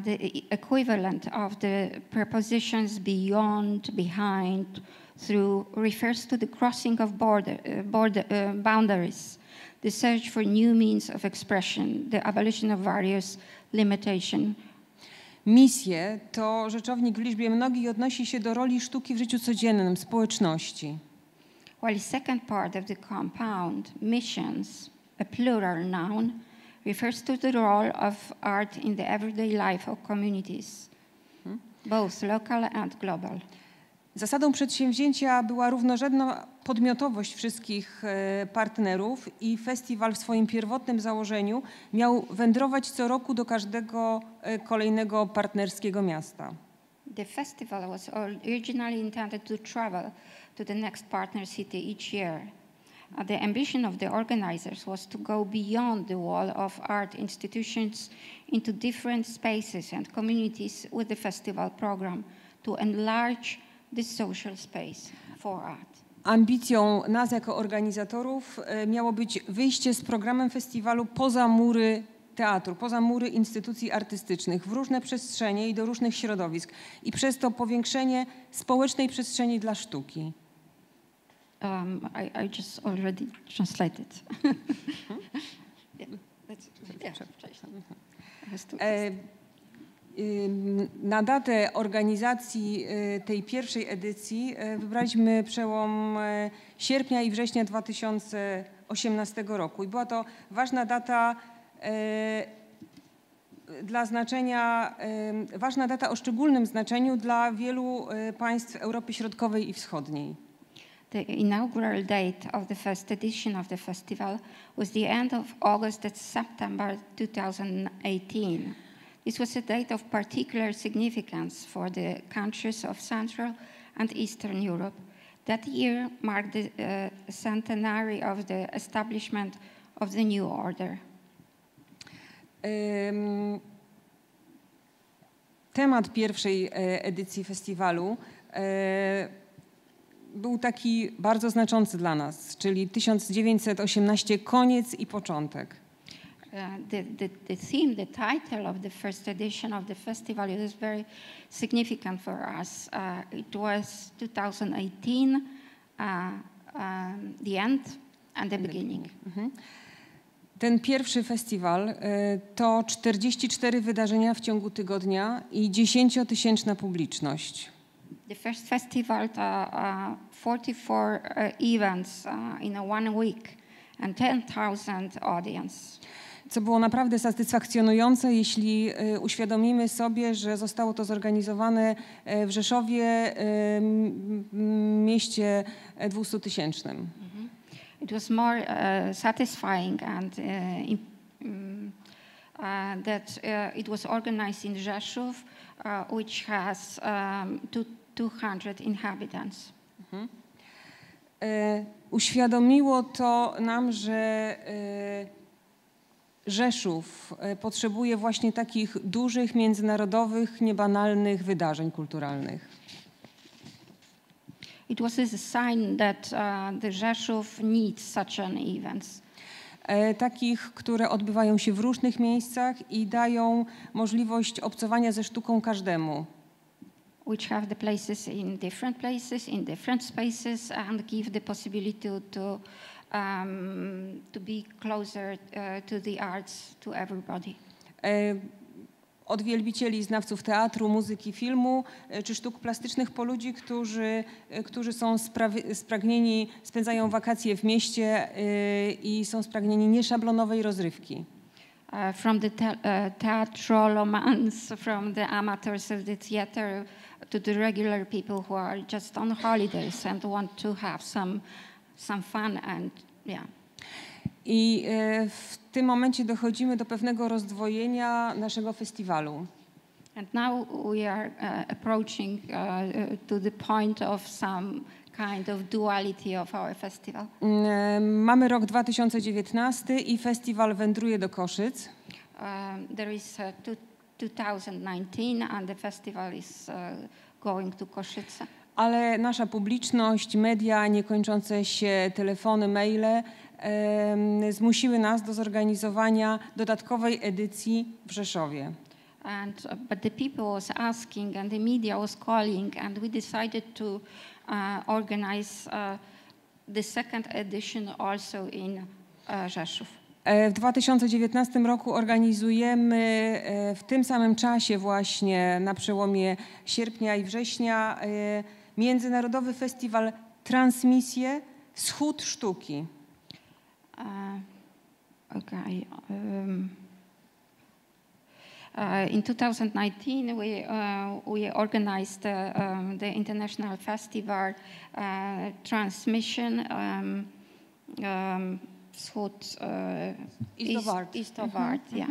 the equivalent of the prepositions beyond, behind, through, refers to the crossing of boundaries, the search for new means of expression, the abolition of various limitations. Misje to rzeczownik w liczbie mnogiej i odnosi się do roli sztuki w życiu codziennym, społeczności. While the second part of the compound, missions, a plural noun, refers to the role of art in the everyday life of communities, both local and global. Zasadą przedsięwzięcia była równorzędna podmiotowość wszystkich partnerów i festiwal w swoim pierwotnym założeniu miał wędrować co roku do każdego kolejnego partnerskiego miasta. The festival was originally intended to travel to the next partner city each year. The ambition of the organizers was to go beyond the wall of art institutions into different spaces and communities with the festival program to enlarge the social space for art. Ambicją nas jako organizatorów miało być wyjście z programem festiwalu poza mury teatru, poza mury instytucji artystycznych, w różne przestrzenie i do różnych środowisk i przez to powiększenie społecznej przestrzeni dla sztuki. I just already translated. Na datę organizacji tej pierwszej edycji wybraliśmy przełom sierpnia i września 2018 roku. I była to ważna data ważna data o szczególnym znaczeniu dla wielu państw Europy Środkowej i Wschodniej. The inaugural date of the first edition of the festival was the end of August and September 2018. This was a date of particular significance for the countries of Central and Eastern Europe. That year marked the centenary of the establishment of the new order. Temat pierwszej edycji festiwalu był taki bardzo znaczący dla nas, czyli 1918 koniec i początek. The theme, the title of the first edition of the festival is very significant for us. It was 2018, the end and the beginning. Ten pierwszy festiwal to 44 wydarzenia w ciągu tygodnia i 10-tysięczna publiczność. The first festival, 44 events in a 1 week and 10,000 audience. Co było naprawdę satysfakcjonujące, jeśli uświadomimy sobie, że zostało to zorganizowane w Rzeszowie, mieście 200-tysięcznym. It was more satisfying and that it was organized in Rzeszów, which has 200 inhabitants. Uświadomiło to nam, że Rzeszów potrzebuje właśnie takich dużych, międzynarodowych, niebanalnych wydarzeń kulturalnych. It was a sign that the Rzeszów needs such an events. Takich, które odbywają się w różnych miejscach i dają możliwość obcowania ze sztuką każdemu. Which have the places, in different spaces, and give the possibility to be closer to the arts to everybody. Od wielbicieli, znawców teatru, muzyki, filmu czy sztuk plastycznych po ludzi, którzy są spragnieni, spędzają wakacje w mieście i są spragnieni nieszablonowej rozrywki. From the theatrolomans, from the amateurs of the theater, to the regular people who are just on holidays and want to have some fun and yeah. I w tym momencie dochodzimy do pewnego rozdwojenia naszego festiwalu. And now we are approaching to the point of some kind of duality of our festival. Mamy rok 2019 i festiwal wędruje do Koszyc. There is 2019 and the festival is going to Košice. Ale nasza publiczność, media, niekończące się telefony, maile zmusiły nas do zorganizowania dodatkowej edycji w Rzeszowie. But the people was asking and the media was calling and we decided to organize the second edition also in Rzeszów. W 2019 roku organizujemy w tym samym czasie właśnie na przełomie sierpnia i września Międzynarodowy Festiwal Transmisje Wschód Sztuki. In 2019, we organized the International Festival Transmission Wschód East of Art. Yeah.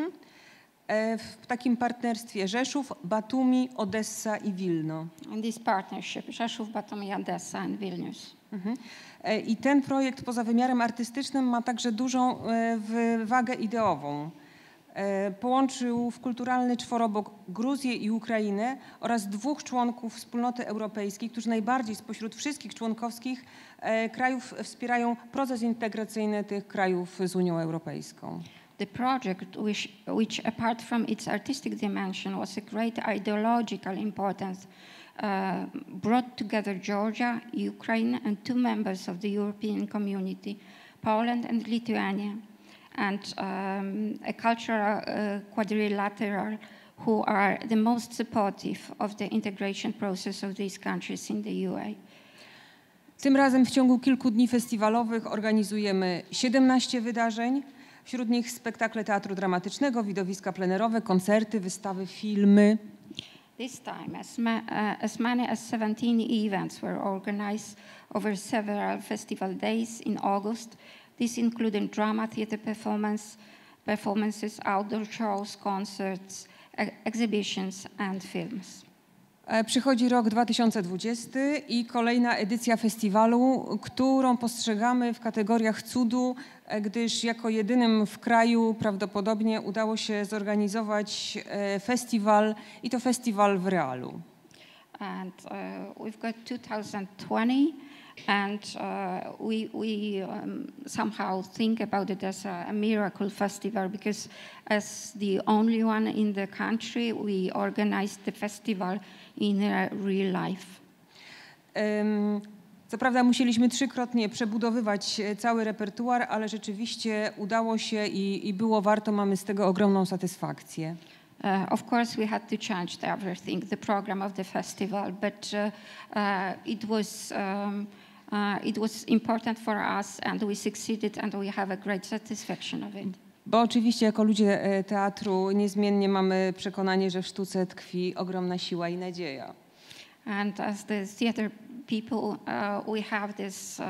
W takim partnerstwie Rzeszów, Batumi, Odessa i Wilno. In this partnership, Rzeszów, Batumi, Odessa and Vilnius. I ten projekt poza wymiarem artystycznym ma także dużą wagę ideową. Połączył w kulturalny czworobok Gruzję i Ukrainę oraz 2 członków Wspólnoty Europejskiej, którzy najbardziej spośród wszystkich członkowskich krajów wspierają proces integracyjny tych krajów z Unią Europejską. The project, which apart from its artistic dimension was a great ideological importance, brought together Georgia, Ukraine and 2 members of the European Community, Poland and Lithuania, and a cultural quadrilateral who are the most supportive of the integration process of these countries in the UA. Tym razem w ciągu kilku dni festiwalowych organizujemy 17 wydarzeń, wśród nich spektakle teatru dramatycznego, widowiska plenerowe, koncerty, wystawy, filmy. This time, as many as 17 events were organized over several festival days in August. These included drama, theater performances, outdoor shows, concerts, exhibitions and films. Przychodzi rok 2020 i kolejna edycja festiwalu, którą postrzegamy w kategoriach cudu, gdyż jako jedynym w kraju prawdopodobnie udało się zorganizować festiwal i to festiwal w realu. And we've got 2020 and we somehow think about it as a miracle festival because as the only one in the country we organized the festival in real life. Co prawda musieliśmy 3-krotnie przebudowywać cały repertuar, ale rzeczywiście udało się i było warto, mamy z tego ogromną satysfakcję. Of course we had to change everything, the program of the festival, but it was important for us and we succeeded and we have a great satisfaction of it. Bo oczywiście jako ludzie teatru niezmiennie mamy przekonanie, że w sztuce tkwi ogromna siła i nadzieja. And as the theater people, we have this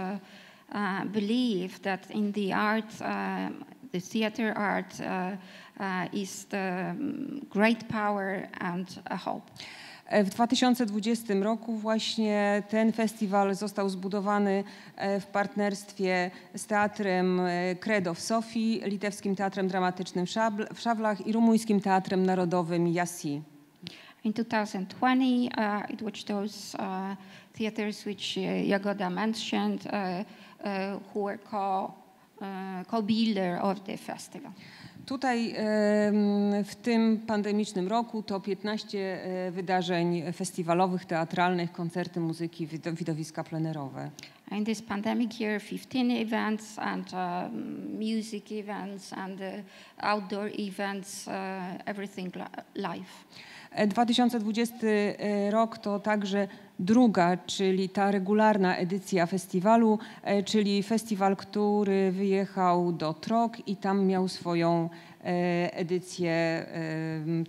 belief that in the art, the theater art is the great power and a hope. W 2020 roku właśnie ten festiwal został zbudowany w partnerstwie z Teatrem Credo w Sofii, Litewskim Teatrem Dramatycznym w Szawlach i Rumuńskim Teatrem Narodowym Jasi. In 2020, it was those theaters which Jagoda mentioned, who were co-builder of the festival. Tutaj w tym pandemicznym roku to 15 wydarzeń festiwalowych, teatralnych, koncerty, muzyki, widowiska plenerowe. In this pandemic year, 15 events and music events and outdoor events, everything live. 2020 rok to także druga, czyli ta regularna edycja festiwalu, czyli festiwal, który wyjechał do Trok i tam miał swoją edycję,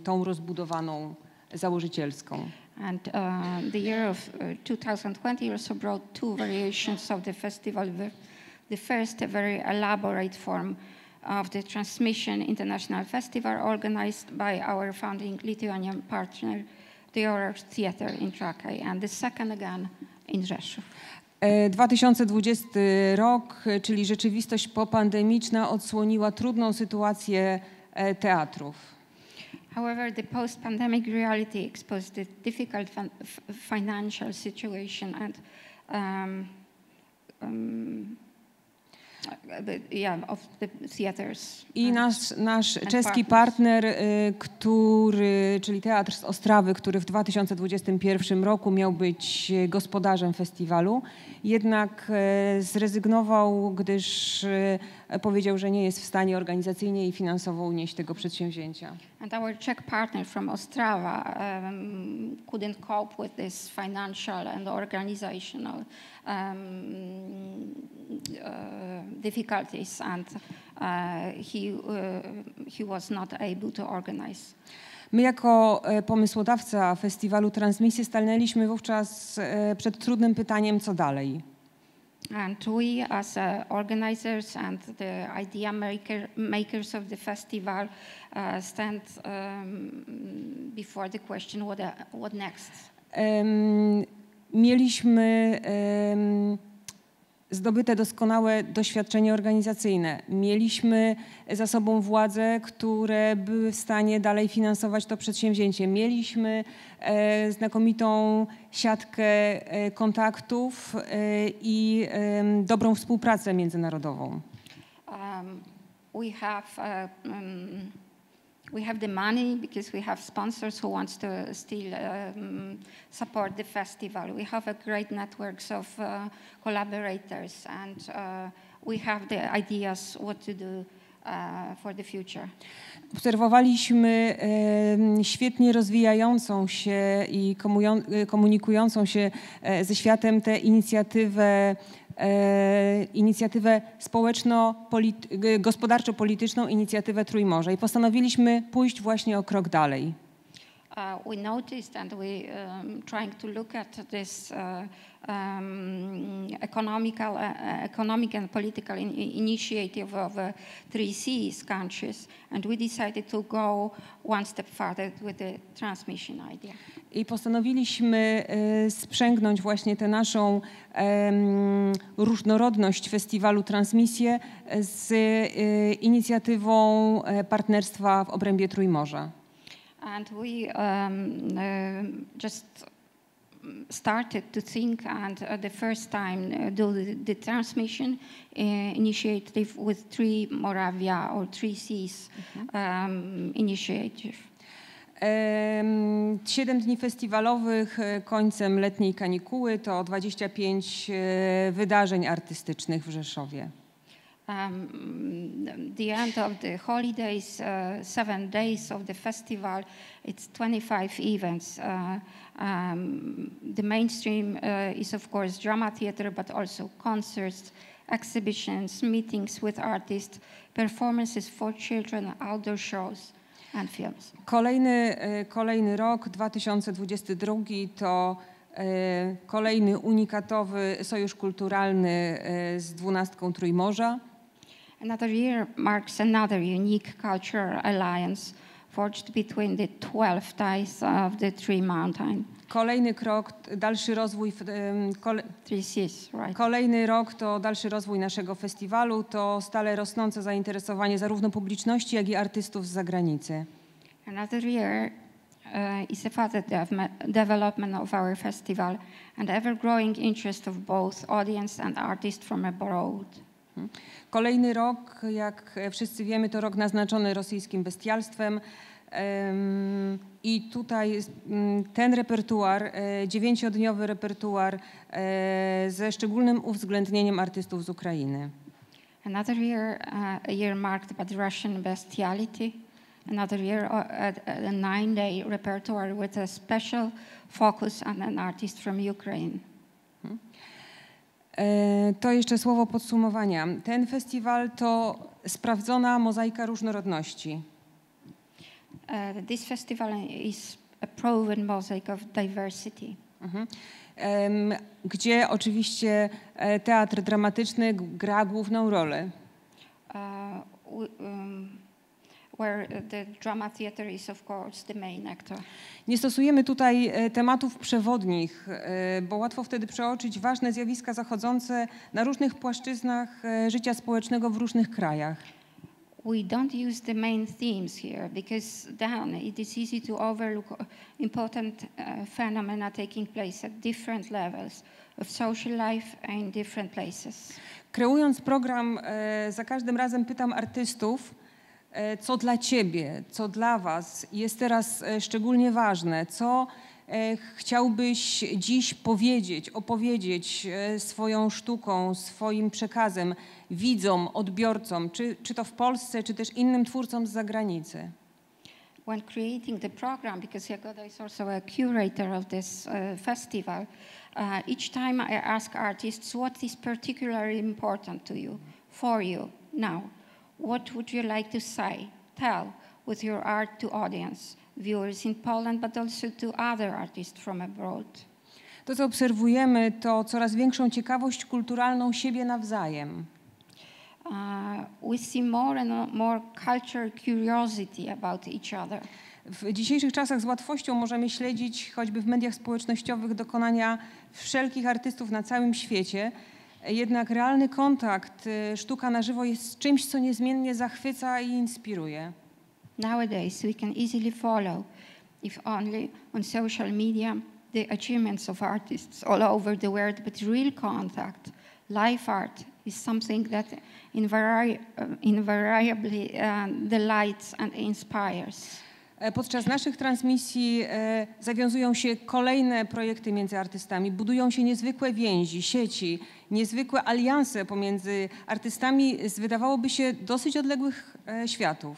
tą rozbudowaną, założycielską. And the year of 2020 also brought 2 variations of the festival the first very elaborate form of the Transmission International Festival organized by our founding Lithuanian partner, the Theatre in Trakai, and the second again in Rzeszów. 2020 rok, czyli rzeczywistość popandemiczna, odsłoniła trudną sytuację teatrów. However, the post-pandemic reality exposed the difficult financial situation and of the theaters. I nasz czeski partner, czyli Teatr z Ostrawy, który w 2021 roku miał być gospodarzem festiwalu, jednak zrezygnował, gdyż powiedział, że nie jest w stanie organizacyjnie i finansowo unieść tego przedsięwzięcia. And our Czech partner from Ostrava couldn't cope with this financial and organizational difficulties, and he was not able to organize. My jako pomysłodawca festiwalu Transmisje stanęliśmy wówczas przed trudnym pytaniem, co dalej. And we, as organizers and the idea makers of the festival, stand before the question, what next? Mieliśmy zdobyte doskonałe doświadczenie organizacyjne. Mieliśmy za sobą władze, które były w stanie dalej finansować to przedsięwzięcie. Mieliśmy znakomitą siatkę kontaktów i dobrą współpracę międzynarodową. We have the money because we have sponsors who wants to still support the festival. We have a great networks of collaborators, and we have the ideas what to do for the future. Obserwowaliśmy świetnie rozwijającą się i komunikującą się ze światem tę inicjatywę gospodarczo-polityczną, inicjatywę Trójmorza, i postanowiliśmy pójść właśnie o krok dalej. We noticed, and we trying to look at this economic and political initiative of 3Cs countries, and we decided to go one step further with the transmission idea. I postanowiliśmy sprzęgnąć właśnie tę naszą różnorodność festiwalu Transmisje z inicjatywą partnerstwa w obrębie Trójmorza. And we just started to think, and the first time do the transmission initiative with Trójmorawia or 3Cs initiative. 7 dni festiwalowych końcem letniej kanikuły to 25 wydarzeń artystycznych w Rzeszowie. The end of the holidays, 7 days of the festival, it's 25 events. The mainstream is of course drama theater, but also concerts, exhibitions, meetings with artists, performances for children, outdoor shows and films. Kolejny rok, 2022, to kolejny unikatowy sojusz kulturalny z 12 Trójmorza. Another year marks another unique cultural alliance forged between the 12 ties of the Three Mountains. Kolejny krok, dalszy rozwój. Kolejny rok to dalszy rozwój naszego festiwalu, to stale rosnące zainteresowanie zarówno publiczności, jak i artystów z zagranicy. Another year is a further development of our festival and ever-growing interest of both audience and artists from abroad. Kolejny rok, jak wszyscy wiemy, to rok naznaczony rosyjskim bestialstwem. I tutaj ten repertuar, 9-dniowy repertuar ze szczególnym uwzględnieniem artystów z Ukrainy. Another year, a year marked by Russian bestiality. Another year, a 9-day repertoire with a special focus on an artist from Ukraine. To jeszcze słowo podsumowania. Ten festiwal to sprawdzona mozaika różnorodności. This festival is a proven mosaic of diversity. gdzie oczywiście teatr dramatyczny gra główną rolę. Where the drama theater is of course the main actor. Nie stosujemy tutaj tematów przewodnich, bo łatwo wtedy przeoczyć ważne zjawiska zachodzące na różnych płaszczyznach życia społecznego w różnych krajach. We don't use the main themes here because then it is easy to overlook important phenomena taking place at different levels of social life and in different places. Kreując program, za każdym razem pytam artystów, co dla ciebie, co dla was jest teraz szczególnie ważne, co chciałbyś dziś powiedzieć, opowiedzieć swoją sztuką, swoim przekazem widzom, odbiorcom, czy to w Polsce, czy też innym twórcom z zagranicy. When creating the program, because Jagoda is also a curator of this festival, each time I ask artists what is particularly important to you, for you now. What would you like to say, tell with your art to audience, viewers in Poland, but also to other artists from abroad? To, co obserwujemy, to coraz większą ciekawość kulturalną siebie nawzajem. We see more and more cultural curiosity about each other. W dzisiejszych czasach z łatwością możemy śledzić choćby w mediach społecznościowych dokonania wszelkich artystów na całym świecie. Jednak realny kontakt, sztuka na żywo jest czymś, co niezmiennie zachwyca i inspiruje. Nowadays we can easily follow, if only on social media, the achievements of artists all over the world, but real contact, live art is something that invariably delights and inspires. Podczas naszych transmisji zawiązują się kolejne projekty między artystami, budują się niezwykłe więzi, sieci, niezwykłe alianse pomiędzy artystami z wydawałoby się dosyć odległych światów.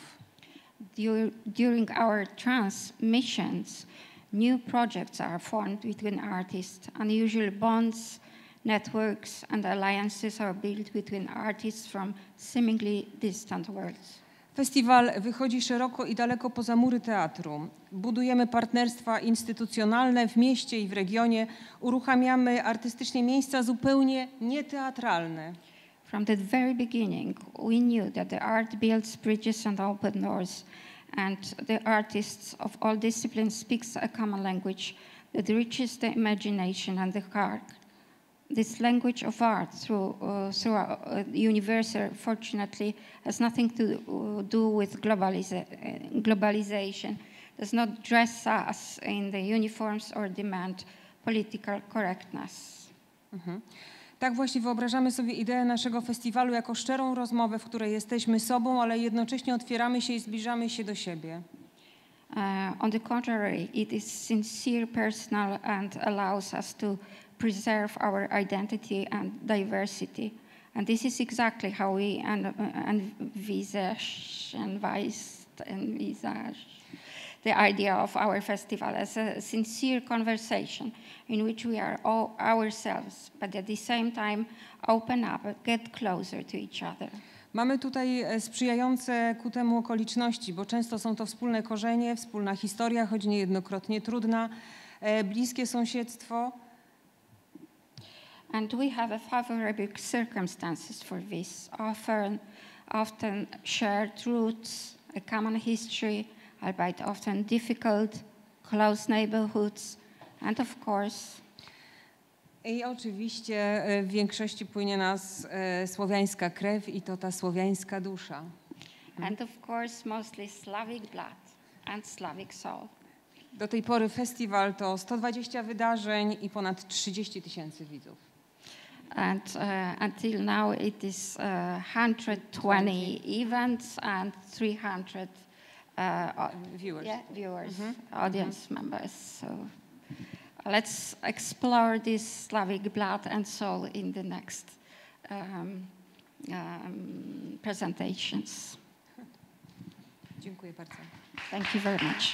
During our transmissions, new projects are formed between artists. Unusual bonds, networks and alliances are built between artists from seemingly distant worlds. Festiwal wychodzi szeroko i daleko poza mury teatru. Budujemy partnerstwa instytucjonalne w mieście i w regionie. Uruchamiamy artystycznie miejsca zupełnie nieteatralne. From the very beginning, we knew that the art builds bridges and open doors, and the artists of all disciplines speaks a common language that reaches the imagination and the heart. This language of art through universal, fortunately, has nothing to do with globalization, does not dress us in the uniforms or demand political correctness. Tak właśnie wyobrażamy sobie ideę naszego festiwalu jako szczerą rozmowę, w której jesteśmy sobą, ale jednocześnie otwieramy się i zbliżamy się do siebie. On the contrary, it is sincere, personal and allows us to preserve our identity and diversity. And this is exactly how we envisage the idea of our festival as a sincere conversation in which we are all ourselves, but at the same time open up, get closer to each other. Mamy tutaj sprzyjające ku temu okoliczności, bo często są to wspólne korzenie, wspólna historia, choć niejednokrotnie trudna, bliskie sąsiedztwo. And we have a favorable circumstances for this, often shared roots, a common history, albeit often difficult, close neighborhoods, and of course... I oczywiście w większości płynie nas słowiańska krew i to ta słowiańska dusza. And of course mostly Slavic blood and Slavic soul. Do tej pory festiwal to 120 wydarzeń i ponad 30 000 widzów. And until now it is 120 events and 300 viewers, audience members. So let's explore this Slavic blood and soul in the next presentations. Dziękuję bardzo. Thank you very much.